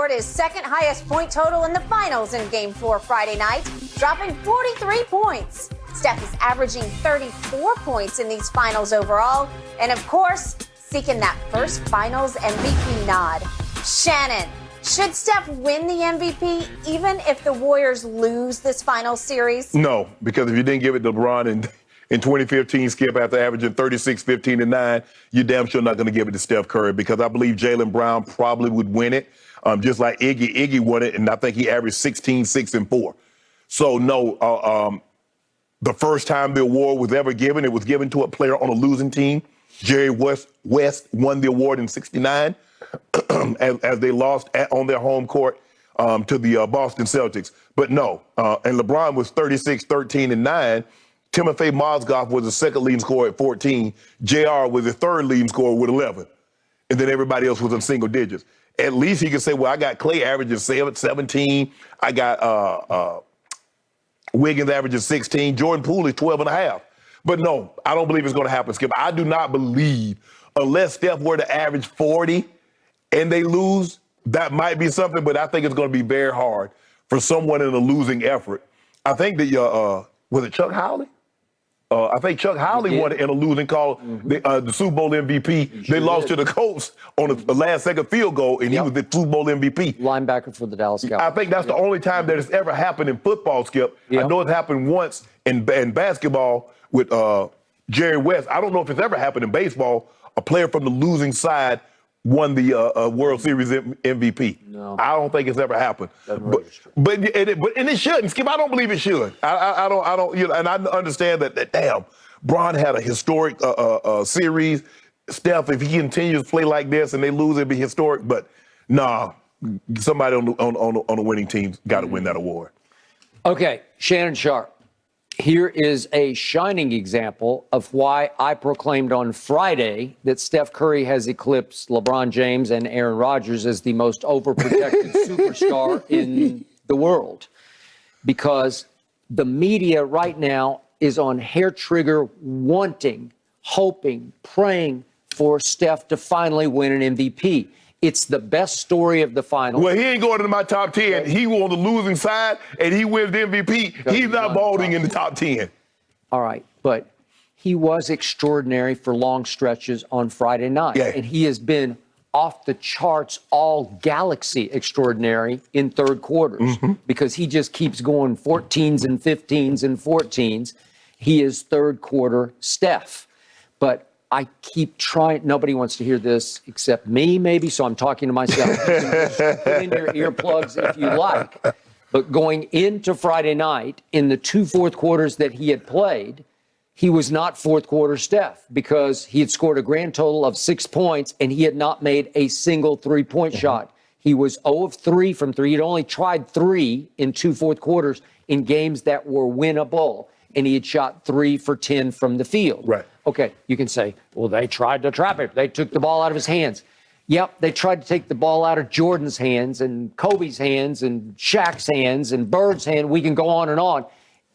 scored his second highest point total in the finals in Game 4 Friday night, dropping 43 points. Steph is averaging 34 points in these finals overall, and of course, seeking that first finals MVP nod. Shannon, should Steph win the MVP even if the Warriors lose this finals series? No, because if you didn't give it to LeBron in 2015, Skip, after averaging 36, 15, and 9, you're damn sure not going to give it to Steph Curry, because I believe Jaylen Brown probably would win it, just like Iggy. Iggy won it, and I think he averaged 16, 6, and 4. So, no, the first time the award was ever given, it was given to a player on a losing team. Jerry West won the award in '69 as they lost on their home court to the Boston Celtics. But no, and LeBron was 36, 13, and 9. Timofey Mozgov was the second leading scorer at 14. JR was the third leading scorer with 11. And then everybody else was in single digits. At least he could say, well, I got Clay averaging 17. I got Wiggins averaging 16. Jordan Poole is 12 and a half. But no, I don't believe it's going to happen, Skip. I do not believe, unless Steph were to average 40 and they lose, that might be something, but I think it's going to be very hard for someone in a losing effort. I think that, was it Chuck Howley? I think Chuck Howley won it in a losing call, the Super Bowl MVP. They lost to the Colts on the last-second field goal, and he was the Super Bowl MVP. Linebacker for the Dallas Cowboys. I think that's the only time that it's ever happened in football, Skip. I know it's happened once in basketball with Jerry West. I don't know if it's ever happened in baseball. A player from the losing side won the World Series MVP. No. I don't think it's ever happened. But it shouldn't, Skip. I don't believe it should. I don't. You know, and I understand that. Damn, Bron had a historic series. Steph, if he continues to play like this and they lose, it'll be historic. But nah, somebody on the winning team got to win that award. Okay, Shannon Sharp. Here is a shining example of why I proclaimed on Friday that Steph Curry has eclipsed LeBron James and Aaron Rodgers as the most overprotected superstar in the world. Because the media right now is on hair trigger, wanting, hoping, praying for Steph to finally win an MVP. It's the best story of the finals. Well, he ain't going into my top 10. Okay. He was on the losing side, and he wins the MVP. He's not balding in the top 10. All right, but he was extraordinary for long stretches on Friday night. Yeah. And he has been off the charts, all galaxy extraordinary in third quarters because he just keeps going 14s and 15s and 14s. He is third quarter Steph. But I keep trying. Nobody wants to hear this except me, maybe, so I'm talking to myself. Put in your earplugs if you like. But going into Friday night, in the 2 fourth quarters that he had played, he was not fourth quarter Steph because he had scored a grand total of 6 points and he had not made a single three-point shot. He was 0 of 3 from 3. He'd only tried 3 in 2 fourth quarters in games that were winnable, and he had shot 3 for 10 from the field. Right. Okay, you can say, well, they tried to trap him. They took the ball out of his hands. Yep, they tried to take the ball out of Jordan's hands and Kobe's hands and Shaq's hands and Bird's hand. We can go on and on.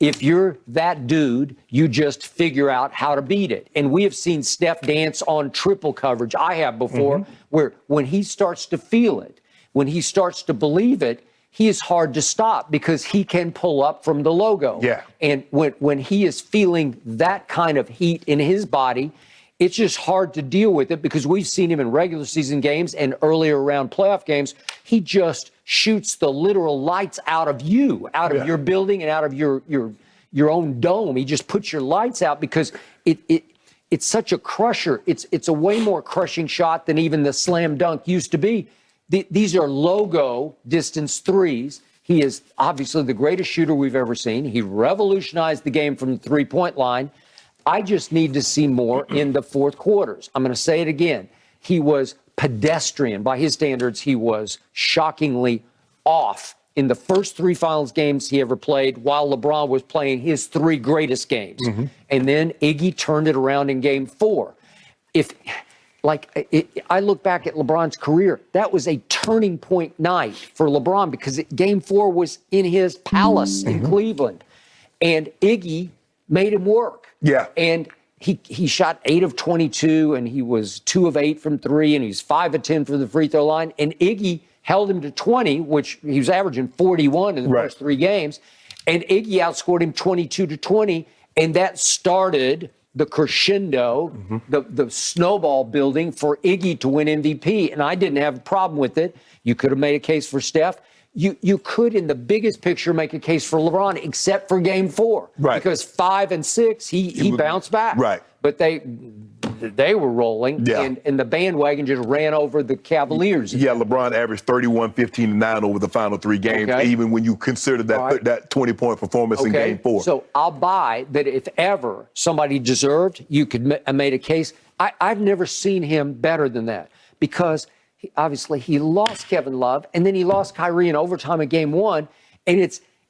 If you're that dude, you just figure out how to beat it. And we have seen Steph dance on triple coverage. I have before, where when he starts to feel it, when he starts to believe it, he is hard to stop because he can pull up from the logo. Yeah. And when he is feeling that kind of heat in his body, it's just hard to deal with it because we've seen him in regular season games and earlier round playoff games. He just shoots the literal lights out of you, out of your building and out of your own dome. He just puts your lights out because it's such a crusher. It's a way more crushing shot than even the slam dunk used to be. These are logo distance threes. He is obviously the greatest shooter we've ever seen. He revolutionized the game from the three-point line. I just need to see more in the fourth quarters. I'm going to say it again. He was pedestrian. By his standards, he was shockingly off in the first 3 finals games he ever played while LeBron was playing his 3 greatest games. And then Iggy turned it around in game 4. I look back at LeBron's career, that was a turning point night for LeBron because game 4 was in his palace in Cleveland. And Iggy made him work. Yeah. And he shot 8 of 22, and he was 2 of 8 from 3, and he's 5 of 10 from the free throw line. And Iggy held him to 20, which he was averaging 41 in the first 3 games. And Iggy outscored him 22-20, and that started the crescendo, the snowball building for Iggy to win MVP. And I didn't have a problem with it. You could have made a case for Steph. You could, in the biggest picture, make a case for LeBron, except for Game 4. Right. Because 5 and 6, he bounced back. Right. But they were rolling, and the bandwagon just ran over the Cavaliers. Yeah, LeBron averaged 31, 15, and 9 over the final 3 games, even when you consider that that 20-point performance in Game 4. So I'll buy that if ever somebody deserved, you could have made a case. I've never seen him better than that, because obviously he lost Kevin Love, and then he lost Kyrie in overtime in Game 1, and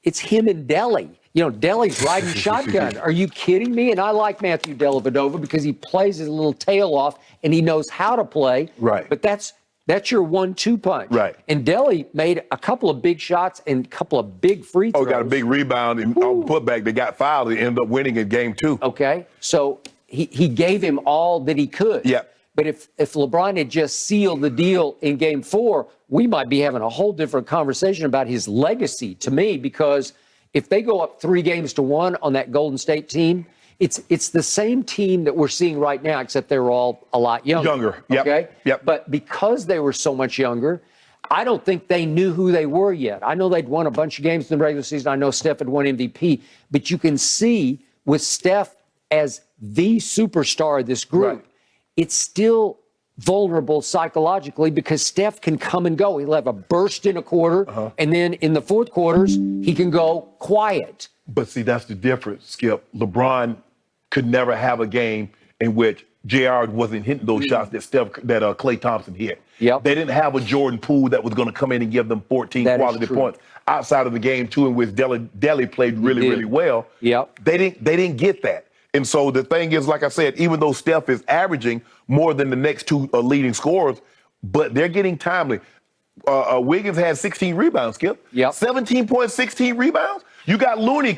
it's him and Delly. You know, Delly's riding shotgun. Are you kidding me? And I like Matthew Dellavedova because he plays his little tail off and he knows how to play. Right. But that's your 1-2 punch. Right. And Delly made a couple of big shots and a couple of big free throws. Oh, got a big rebound and putback. They got fouled and ended up winning in Game 2. Okay. So he gave him all that he could. Yeah. But if LeBron had just sealed the deal in Game 4, we might be having a whole different conversation about his legacy, to me, because if they go up 3-1 on that Golden State team, it's the same team that we're seeing right now, except they were all a lot younger. Yep. Okay? Yep. But because they were so much younger, I don't think they knew who they were yet. I know they'd won a bunch of games in the regular season. I know Steph had won MVP. But you can see with Steph as the superstar of this group, it's still vulnerable psychologically because Steph can come and go. He'll have a burst in a quarter, and then in the fourth quarters, he can go quiet. But see, that's the difference, Skip. LeBron could never have a game in which JR wasn't hitting those shots that Klay Thompson hit. Yep. They didn't have a Jordan Poole that was going to come in and give them 14 quality points outside of the game, too, in which Delly played really well. Yep. They didn't get that. And so the thing is, like I said, even though Steph is averaging more than the next 2 leading scorers, but they're getting timely. Wiggins had 16 rebounds, Skip. Yep. 17 points, 16 rebounds. You got Looney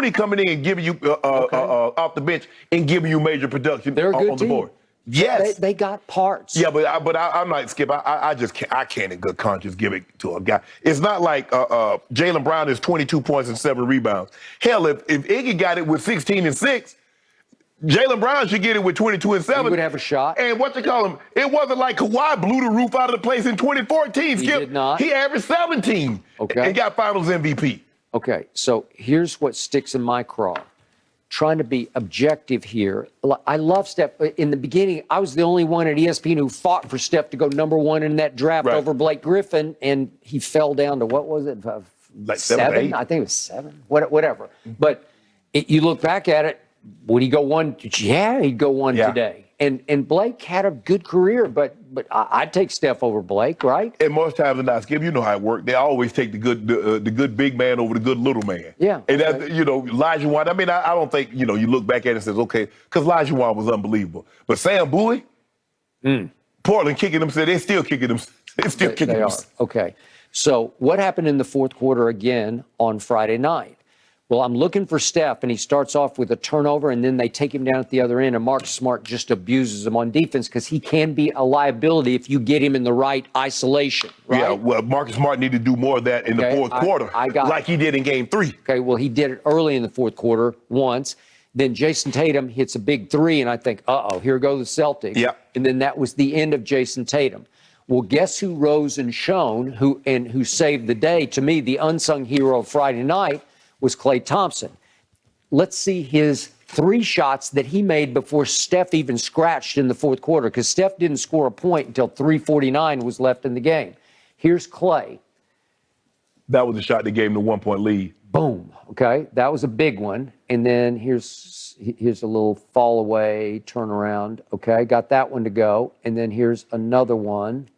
coming in and giving you off the bench and giving you major production They're a good on the team. board. Yes, they got parts. Yeah, but I'm like Skip. I just can't in good conscience give it to a guy. It's not like Jaylen Brown is 22 points and 7 rebounds. Hell, if Iggy got it with 16 and 6. Jaylen Brown should get it with 22 and 7. He would have a shot. And it wasn't like Kawhi blew the roof out of the place in 2014, Skip. He did not. He averaged 17 and got Finals MVP. Okay, so here's what sticks in my craw. Trying to be objective here. I love Steph. In the beginning, I was the only one at ESPN who fought for Steph to go #1 in that draft over Blake Griffin, and he fell down to, what was it? Like 7? I think it was 7. Whatever. But you look back at it, would he go 1? Yeah, he'd go 1 today. And Blake had a good career, but I'd take Steph over Blake, right? And most times than not, Skip, you know how it works. They always take the good big man over the good little man. Yeah. And that, Elijah Wan. I mean, I don't think you look back at it and says, okay, because Elijah Wan was unbelievable. But Sam Bowie, Portland kicking them, they're still kicking them. They're still kicking them. Okay. So what happened in the fourth quarter again on Friday night? Well, I'm looking for Steph, and he starts off with a turnover, and then they take him down at the other end, and Marcus Smart just abuses him on defense because he can be a liability if you get him in the right isolation, right? Yeah, well, Marcus Smart needed to do more of that in the fourth quarter, like he did in Game 3. Okay, well, he did it early in the fourth quarter once. Then Jason Tatum hits a big 3, and I think, here go the Celtics. Yeah. And then that was the end of Jason Tatum. Well, guess who rose and shone, who saved the day? To me, the unsung hero of Friday night was Klay Thompson. Let's see his 3 shots that he made before Steph even scratched in the fourth quarter, because Steph didn't score a point until 3:49 was left in the game. Here's Klay. That was the shot that gave him the 1-point lead. Boom. Okay, that was a big one. And then here's a little fall away turnaround. Okay, got that one to go. And then here's another one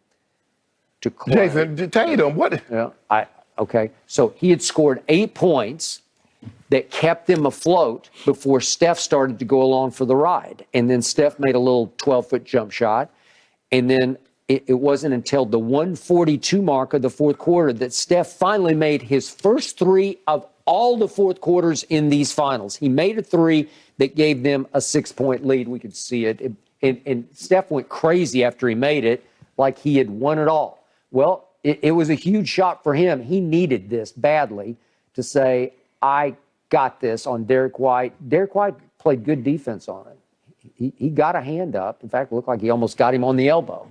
to Klay. Jason Tatum, what? Yeah, okay, so he had scored 8 points that kept them afloat before Steph started to go along for the ride. And then Steph made a little 12-foot jump shot. And then it wasn't until the 142 mark of the fourth quarter that Steph finally made his first 3 of all the fourth quarters in these finals. He made a 3 that gave them a 6-point lead. We could see it. And Steph went crazy after he made it, like he had won it all. Well, it was a huge shot for him. He needed this badly to say, I got this on Derek White. Derek White played good defense on it. He got a hand up. In fact, it looked like he almost got him on the elbow.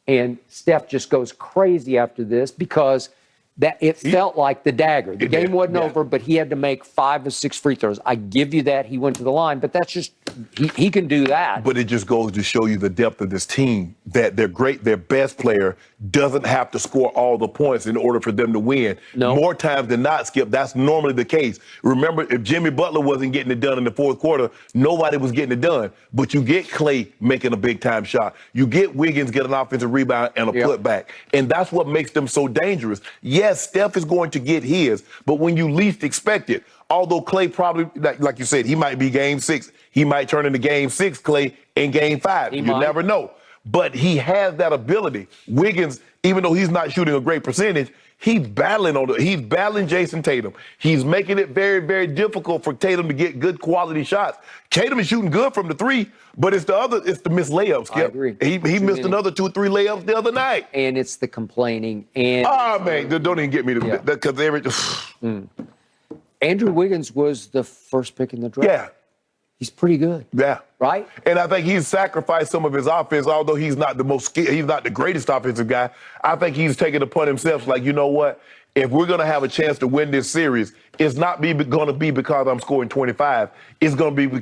And Steph just goes crazy after this because that it felt like the dagger. The game wasn't over, but he had to make 5 of 6 free throws. I give you that. He went to the line, but that's just, he can do that. But it just goes to show you the depth of this team, that they're great. Their best player doesn't have to score all the points in order for them to win. No. More times than not, Skip, that's normally the case. Remember, if Jimmy Butler wasn't getting it done in the fourth quarter, nobody was getting it done. But you get Clay making a big-time shot. You get Wiggins getting an offensive rebound and a putback. And that's what makes them so dangerous. Yes, Steph is going to get his, but when you least expect it, although Clay probably, like you said, he might be game 6. He might turn into game 6, Clay, in game 5. You never know. But he has that ability. Wiggins, even though he's not shooting a great percentage, he's battling Jason Tatum. He's making it very, very difficult for Tatum to get good quality shots. Tatum is shooting good from the 3, but it's the missed layups, Skip. I agree. He missed another 2 or 3 layups the other night. And it's the complaining. And Man, don't even get me to because Andrew Wiggins was the first pick in the draft. Yeah. He's pretty good. Yeah. Right? And I think he's sacrificed some of his offense, although he's not he's not the greatest offensive guy. I think he's taken it upon himself, like, you know what? If we're going to have a chance to win this series, it's not going to be because I'm scoring 25. It's going to be because